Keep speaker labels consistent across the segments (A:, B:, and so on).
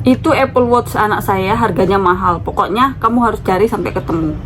A: Itu Apple Watch anak saya, harganya mahal. Pokoknya kamu harus cari sampai ketemu.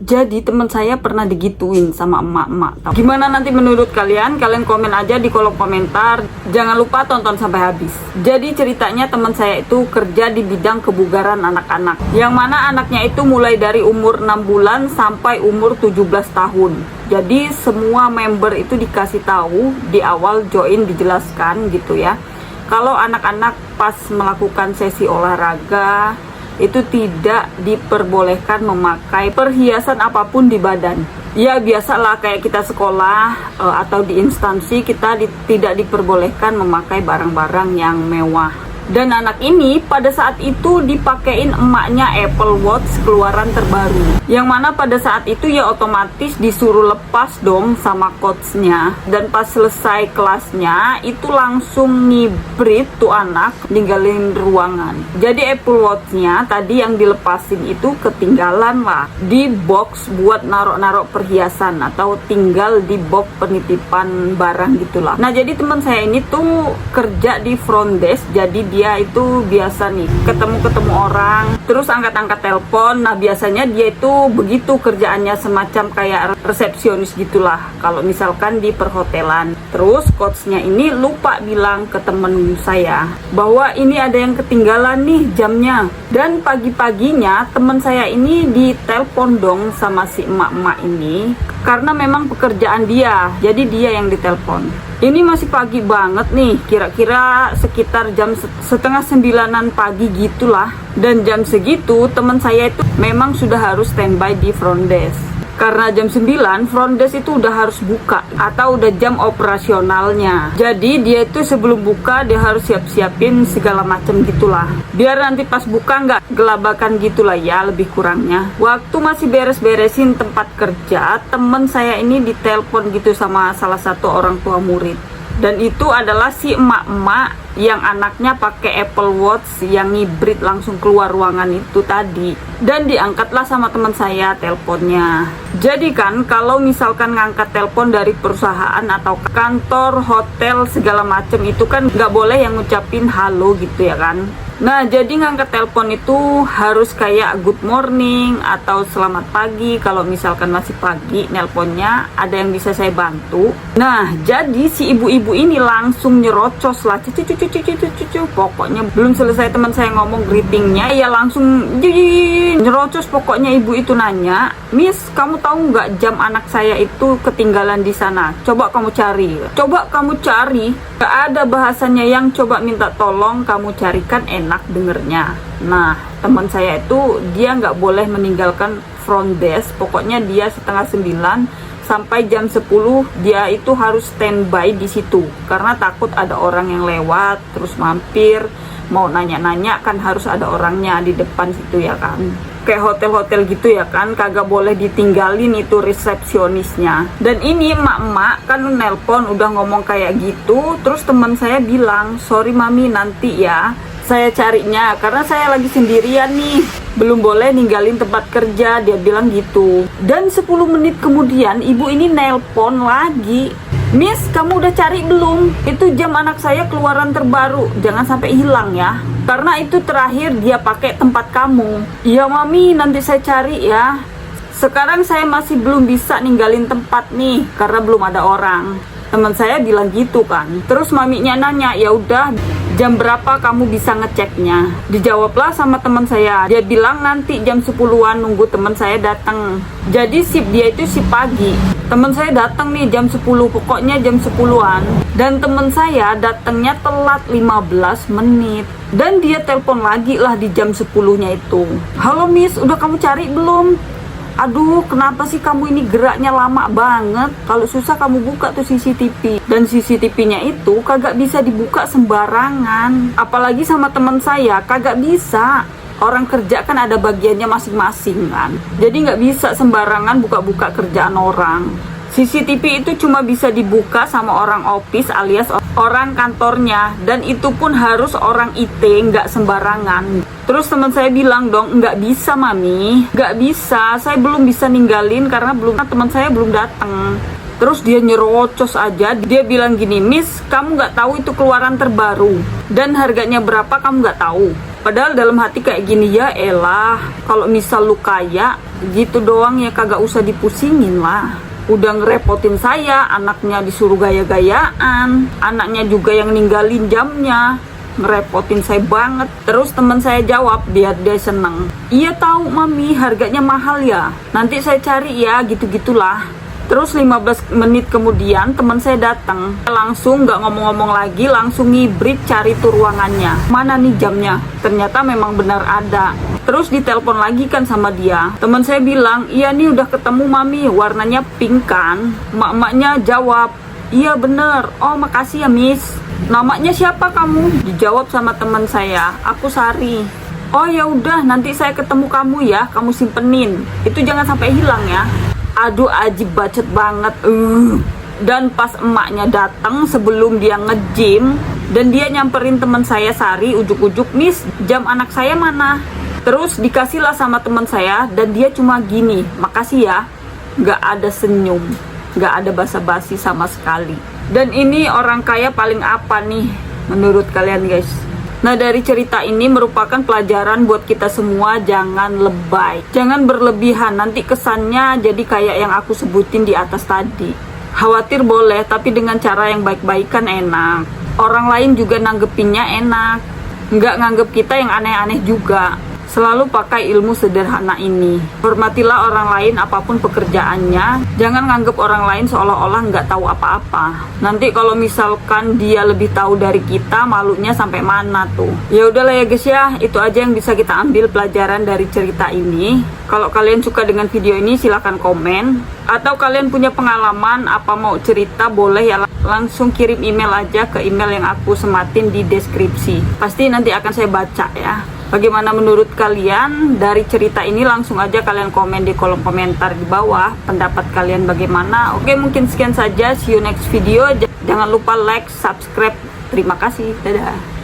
A: Jadi teman saya pernah digituin sama emak-emak. Gimana nanti menurut kalian? Kalian komen aja di kolom komentar. Jangan lupa tonton sampai habis. Jadi ceritanya teman saya itu kerja di bidang kebugaran anak-anak. Yang mana anaknya itu mulai dari umur 6 bulan sampai umur 17 tahun. Jadi semua member itu dikasih tahu di awal join, dijelaskan gitu ya. Kalau anak-anak pas melakukan sesi olahraga itu tidak diperbolehkan memakai perhiasan apapun di badan. Ya biasalah kayak kita sekolah atau di instansi kita tidak diperbolehkan memakai barang-barang yang mewah. Dan anak ini pada saat itu dipakein emaknya Apple Watch keluaran terbaru. Yang mana pada saat itu ya otomatis disuruh lepas dong sama coachnya. Dan pas selesai kelasnya itu langsung ngibrit tuh anak ninggalin ruangan. Jadi Apple Watch-nya tadi yang dilepasin itu ketinggalan lah di box buat narok-narok perhiasan atau tinggal di box penitipan barang gitulah. Nah jadi teman saya ini tuh kerja di front desk, jadi dia itu biasa nih ketemu orang terus angkat-angkat telepon. Nah biasanya dia itu begitu kerjaannya, semacam kayak resepsionis gitulah kalau misalkan di perhotelan. Terus coachnya ini lupa bilang ke temen saya bahwa ini ada yang ketinggalan nih jamnya. Dan pagi-paginya temen saya ini ditelepon dong sama si emak-emak ini karena memang pekerjaan dia, jadi dia yang ditelepon. Ini masih pagi banget nih, kira-kira sekitar jam setengah 9-an pagi gitulah. Dan jam segitu teman saya itu memang sudah harus standby di front desk. Karena jam 9 front desk itu udah harus buka atau udah jam operasionalnya. Jadi dia itu sebelum buka dia harus siap-siapin segala macam gitulah. Biar nanti pas buka nggak gelabakan gitulah ya lebih kurangnya. Waktu masih beres-beresin tempat kerja, temen saya ini ditelepon gitu sama salah satu orang tua murid. Dan itu adalah si emak-emak yang anaknya pakai Apple Watch yang ngibrit langsung keluar ruangan itu tadi. Dan diangkatlah sama teman saya teleponnya. Jadi kan kalau misalkan ngangkat telepon dari perusahaan atau kantor, hotel segala macem itu kan nggak boleh yang ngucapin halo gitu ya kan. Nah jadi ngangkat telepon itu harus kayak good morning atau selamat pagi. Kalau misalkan masih pagi nelponnya, ada yang bisa saya bantu. Nah jadi si ibu-ibu ini langsung nyerocos lah, cucu. Pokoknya belum selesai teman saya ngomong greetingnya ya langsung nyerocos. Pokoknya ibu itu nanya, Miss kamu tahu nggak jam anak saya itu ketinggalan di sana? Coba kamu cari. Gak ada bahasanya yang coba minta tolong kamu carikan, enak dengernya. Nah teman saya itu dia nggak boleh meninggalkan front desk. Pokoknya dia setengah 9 sampai jam 10 dia itu harus standby di situ karena takut ada orang yang lewat terus mampir mau nanya-nanya, kan harus ada orangnya di depan situ ya kan. Kayak hotel-hotel gitu ya kan, kagak boleh ditinggalin itu resepsionisnya. Dan ini emak-emak kan nelpon udah ngomong kayak gitu. Terus teman saya bilang, sorry mami nanti ya saya carinya karena saya lagi sendirian nih, belum boleh ninggalin tempat kerja, dia bilang gitu. Dan 10 menit kemudian ibu ini nelpon lagi, Miss kamu udah cari belum? Itu jam anak saya keluaran terbaru, jangan sampai hilang ya, karena itu terakhir dia pakai tempat kamu. Iya mami nanti saya cari ya, sekarang saya masih belum bisa ninggalin tempat nih karena belum ada orang. Teman saya bilang gitu kan. Terus maminya nanya, ya udah jam berapa kamu bisa ngeceknya? Dijawablah sama teman saya, dia bilang nanti jam 10-an nunggu teman saya datang. Jadi sip dia itu sip pagi. Teman saya datang nih jam 10, pokoknya jam 10-an. Dan teman saya datangnya telat 15 menit. Dan dia telepon lagi lah di jam 10-nya itu. Halo Miss, udah kamu cari belum? Aduh, kenapa sih kamu ini geraknya lama banget? Kalau susah kamu buka tuh CCTV. Dan CCTV-nya itu kagak bisa dibuka sembarangan. Apalagi sama teman saya, kagak bisa. Orang kerja kan ada bagiannya masing-masing kan. Jadi nggak bisa sembarangan buka-buka kerjaan orang. CCTV itu cuma bisa dibuka sama orang office alias orang kantornya, dan itu pun harus orang IT, nggak sembarangan. Terus teman saya bilang dong, nggak bisa mami, nggak bisa, saya belum bisa ninggalin karena teman saya belum datang. Terus dia nyerocos aja, dia bilang gini, Miss, kamu nggak tahu itu keluaran terbaru dan harganya berapa kamu nggak tahu. Padahal dalam hati kayak gini, ya elah, kalau misal lu kaya gitu doang ya kagak usah dipusingin lah. Udah ngerepotin saya, anaknya disuruh gaya-gayaan, anaknya juga yang ninggalin jamnya, ngerepotin saya banget. Terus teman saya jawab, biar dia seneng, iya tahu mami, harganya mahal ya, nanti saya cari ya, gitu-gitulah. Terus 15 menit kemudian teman saya datang, langsung nggak ngomong-ngomong lagi, langsung ngibrit cari tuh ruangannya, mana nih jamnya. Ternyata memang benar ada. Terus ditelepon lagi kan sama dia. Teman saya bilang, iya nih udah ketemu mami, warnanya pink kan. Mak-maknya jawab, iya bener. Oh makasih ya miss. Namanya siapa kamu? Dijawab sama teman saya, aku Sari. Oh ya udah, nanti saya ketemu kamu ya, kamu simpenin. Itu jangan sampai hilang ya. Aduh ajib bacot banget. Dan pas emaknya datang sebelum dia nge-gym, dan dia nyamperin teman saya Sari, ujuk-ujuk, miss, jam anak saya mana? Terus dikasihlah sama teman saya, dan dia cuma gini, makasih ya. Nggak ada senyum, nggak ada basa-basi sama sekali. Dan ini orang kaya paling apa nih menurut kalian guys? Nah dari cerita ini merupakan pelajaran buat kita semua, jangan lebay, jangan berlebihan, nanti kesannya jadi kayak yang aku sebutin di atas tadi. Khawatir boleh, tapi dengan cara yang baik-baik kan enak. Orang lain juga nanggepinnya enak, nggak nganggep kita yang aneh-aneh juga. Selalu pakai ilmu sederhana ini. Hormatilah orang lain apapun pekerjaannya. Jangan nganggep orang lain seolah-olah nggak tahu apa-apa. Nanti kalau misalkan dia lebih tahu dari kita, malunya sampai mana tuh. Ya udahlah ya guys ya, itu aja yang bisa kita ambil pelajaran dari cerita ini. Kalau kalian suka dengan video ini silahkan komen. Atau kalian punya pengalaman apa mau cerita, boleh ya langsung kirim email aja ke email yang aku sematin di deskripsi. Pasti nanti akan saya baca ya. Bagaimana menurut kalian dari cerita ini? Langsung aja kalian komen di kolom komentar di bawah. Pendapat kalian bagaimana? Oke, mungkin sekian saja. See you next video. Jangan lupa like, subscribe. Terima kasih. Dadah.